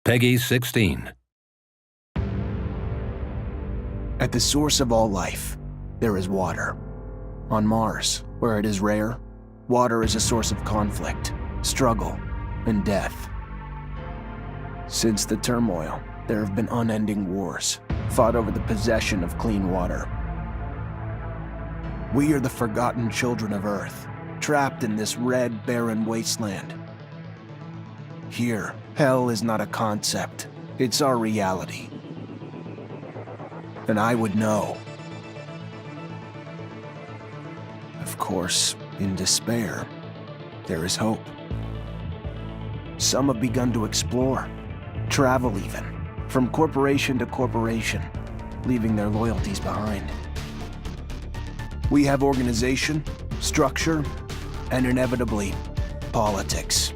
Peggy 16. At the source of all life, there is water. On Mars, where it is rare, water is a source of conflict, struggle, and death. Since the turmoil, there have been unending wars, fought over the possession of clean water. We are the forgotten children of Earth, trapped in this red, barren wasteland. Here, hell is not a concept, it's our reality. And I would know. Of course, in despair, there is hope. Some have begun to explore, travel even, from corporation to corporation, leaving their loyalties behind. We have organization, structure, and inevitably, politics.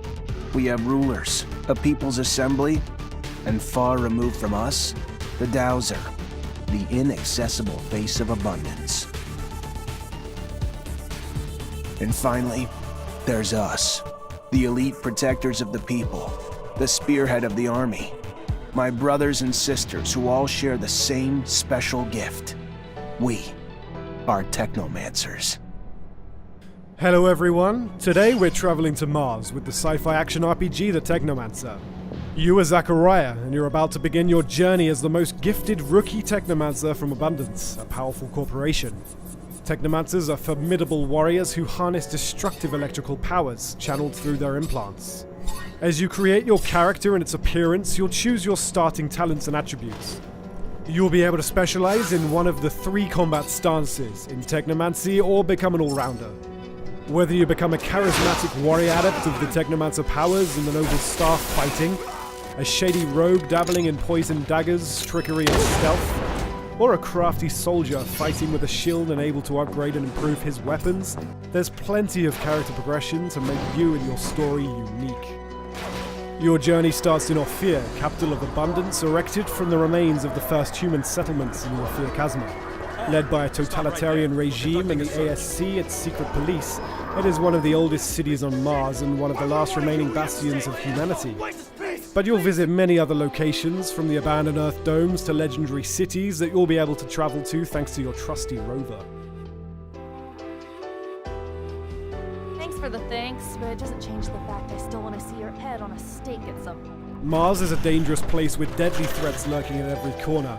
We have rulers, a people's assembly, and far removed from us, the Dowser, the inaccessible face of abundance. And finally, there's us, the elite protectors of the people, the spearhead of the army, my brothers and sisters who all share the same special gift. We are Technomancers. Hello everyone, today we're traveling to Mars with the sci-fi action RPG The Technomancer. You are Zachariah, and you're about to begin your journey as the most gifted rookie Technomancer from Abundance, a powerful corporation. Technomancers are formidable warriors who harness destructive electrical powers channeled through their implants. As you create your character and its appearance, you'll choose your starting talents and attributes. You'll be able to specialize in one of the 3 combat stances, in Technomancy or become an all-rounder. Whether you become a charismatic warrior adept of the Technomancer powers in the noble staff fighting, a shady rogue dabbling in poison daggers, trickery and stealth, or a crafty soldier fighting with a shield and able to upgrade and improve his weapons, there's plenty of character progression to make you and your story unique. Your journey starts in Ophir, capital of Abundance, erected from the remains of the first human settlements in Ophir Chasma. Led by a totalitarian regime and the ASC, its secret police, it is one of the oldest cities on Mars and one of the last remaining bastions of humanity. But you'll visit many other locations, from the abandoned Earth domes to legendary cities that you'll be able to travel to thanks to your trusty rover. Thanks for the thanks, but it doesn't change the fact I still want to see your head on a stake at some point. Mars is a dangerous place with deadly threats lurking at every corner.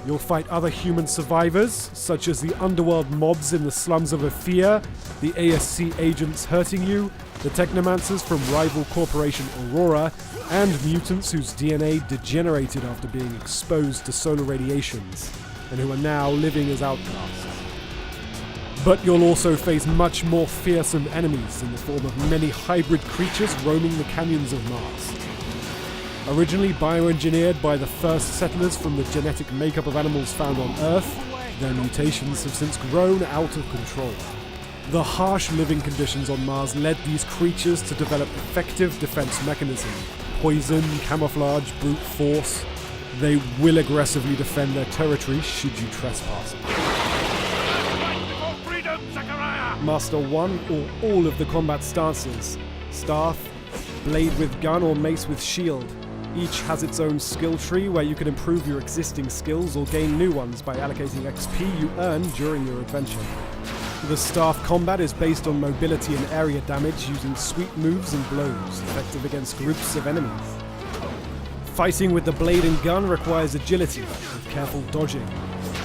You'll fight other human survivors, such as the underworld mobs in the slums of Ophir, the ASC agents hurting you, the Technomancers from rival corporation Aurora, and mutants whose DNA degenerated after being exposed to solar radiations, and who are now living as outcasts. But you'll also face much more fearsome enemies in the form of many hybrid creatures roaming the canyons of Mars. Originally bioengineered by the first settlers from the genetic makeup of animals found on Earth, their mutations have since grown out of control. The harsh living conditions on Mars led these creatures to develop effective defense mechanisms: poison, camouflage, brute force. They will aggressively defend their territory should you trespass. Master one or all of the combat stances: staff, blade with gun, or mace with shield. Each has its own skill tree where you can improve your existing skills or gain new ones by allocating XP you earn during your adventure. The staff combat is based on mobility and area damage using sweep moves and blows, effective against groups of enemies. Fighting with the blade and gun requires agility, with careful dodging.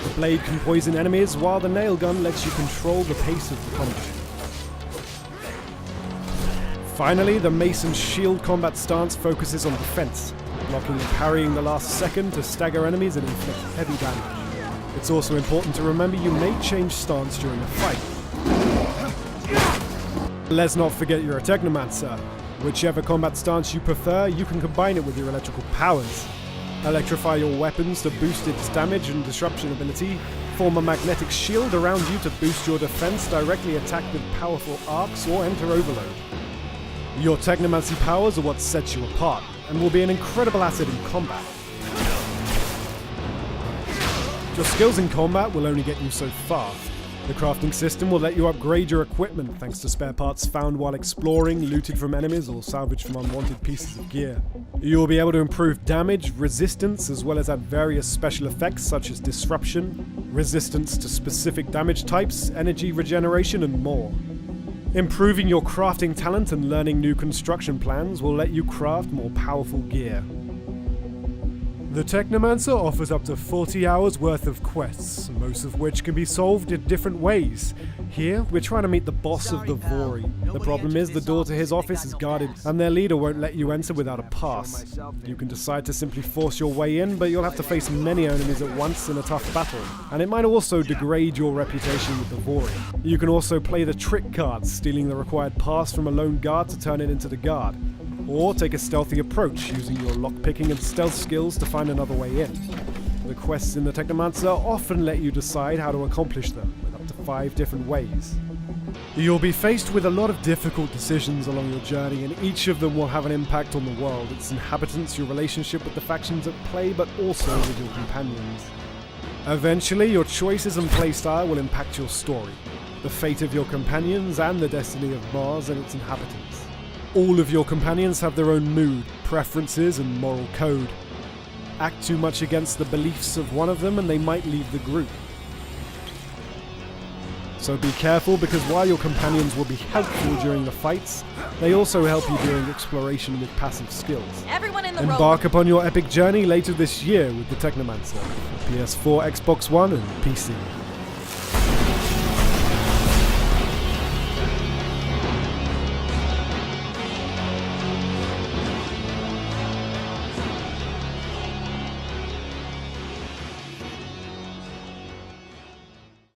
The blade can poison enemies, while the nail gun lets you control the pace of the combat. Finally, the mace and shield combat stance focuses on defense, blocking and parrying the last second to stagger enemies and inflict heavy damage. It's also important to remember you may change stance during the fight. Let's not forget you're a Technomancer. Whichever combat stance you prefer, you can combine it with your electrical powers. Electrify your weapons to boost its damage and disruption ability, form a magnetic shield around you to boost your defense, directly attack with powerful arcs, or enter overload. Your Technomancy powers are what sets you apart, and will be an incredible asset in combat. Your skills in combat will only get you so far. The crafting system will let you upgrade your equipment thanks to spare parts found while exploring, looted from enemies, or salvaged from unwanted pieces of gear. You'll be able to improve damage, resistance, as well as add various special effects such as disruption, resistance to specific damage types, energy regeneration, and more. Improving your crafting talent and learning new construction plans will let you craft more powerful gear. The Technomancer offers up to 40 hours worth of quests, most of which can be solved in different ways. Here, we're trying to meet the boss of the Vori. The problem is the door to his office is guarded, and their leader won't let you enter without a pass. You can decide to simply force your way in, but you'll have to face many enemies at once in a tough battle, and it might also degrade your reputation with the Vori. You can also play the trick card, stealing the required pass from a lone guard to turn it into the guard. Or take a stealthy approach, using your lockpicking and stealth skills to find another way in. The quests in the Technomancer often let you decide how to accomplish them, with up to 5 different ways. You'll be faced with a lot of difficult decisions along your journey, and each of them will have an impact on the world, its inhabitants, your relationship with the factions at play, but also with your companions. Eventually, your choices and playstyle will impact your story, the fate of your companions, and the destiny of Mars and its inhabitants. All of your companions have their own mood, preferences, and moral code. Act too much against the beliefs of one of them and they might leave the group. So be careful, because while your companions will be helpful during the fights, they also help you during exploration with passive skills. Everyone in the Embark upon your epic journey later this year with the Technomancer, PS4, Xbox One, and PC.